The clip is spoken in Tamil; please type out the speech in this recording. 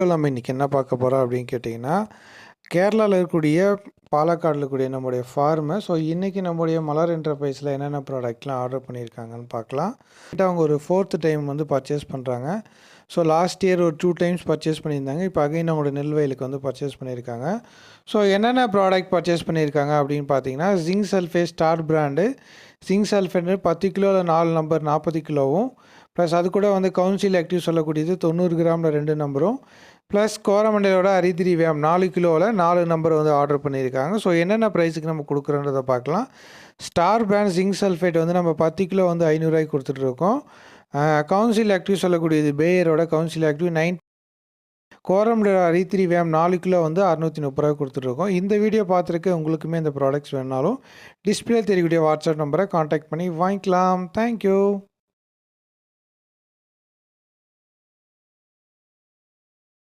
நம்ம இன்றைக்கி என்ன பார்க்க போகிறோம் அப்படின்னு கேட்டிங்கன்னா, கேரளாவில் இருக்கக்கூடிய பாலக்காடில் இருக்கக்கூடிய நம்முடைய ஃபார்மை. ஸோ இன்றைக்கி நம்முடைய மலர் என்டர்பிரைஸில் என்னென்ன ப்ராடக்ட்லாம் ஆர்டர் பண்ணியிருக்காங்கன்னு பார்க்கலாம். அவங்க ஒரு 4th டைம் வந்து பர்ச்சேஸ் பண்ணுறாங்க. ஸோ லாஸ்ட் இயர் ஒரு 2 டைம்ஸ் பர்ச்சேஸ் பண்ணியிருந்தாங்க. இப்போ அகைன் அவங்களோட நெல்வயலுக்கு வந்து பர்ச்சேஸ் பண்ணியிருக்காங்க. ஸோ என்னென்ன ப்ராடக்ட் பர்ச்சேஸ் பண்ணியிருக்காங்க அப்படின்னு பார்த்தீங்கன்னா, zinc sulphate star brand zinc sulphate 10 கிலோவில் 4 number 40 கிலோவும், ப்ளஸ் அது கூட வந்து கவுன்சில் ஆக்டிவ் சொல்லக்கூடியது 90 கிராமில் 2 நம்பரும், ப்ளஸ் கோரமண்டலோட அரித்திரி வேம் 4 கிலோவில் 4 நம்பர் வந்து ஆர்டர் பண்ணியிருக்காங்க. ஸோ என்னென்ன ப்ரைஸுக்கு நம்ம கொடுக்குறோன்றதை பார்க்கலாம். ஸ்டார் பிராண்ட் ஜிங்க் சல்ஃபேட் வந்து நம்ம 10 கிலோ வந்து 500 ரூபாய்க்கு கொடுத்துட்ருக்கோம். கவுன்சில் ஆக்டிவ் சொல்லக்கூடியது பேயரோட கவுன்சில் ஆக்டிவ் 9, கோரமண்டலோட அரித்திரி வேம் 4 கிலோ வந்து 630 ரூபாய் கொடுத்துட்ருக்கோம். இந்த வீடியோ பார்த்துருக்க உங்களுக்குமே இந்த ப்ராடக்ட்ஸ் வேணுனாலும் டிஸ்பிளே தெரியக்கூடிய வாட்ஸ்அப் நம்பரை காண்டாக்ட் பண்ணி வாங்கிக்கலாம். தேங்க்யூ.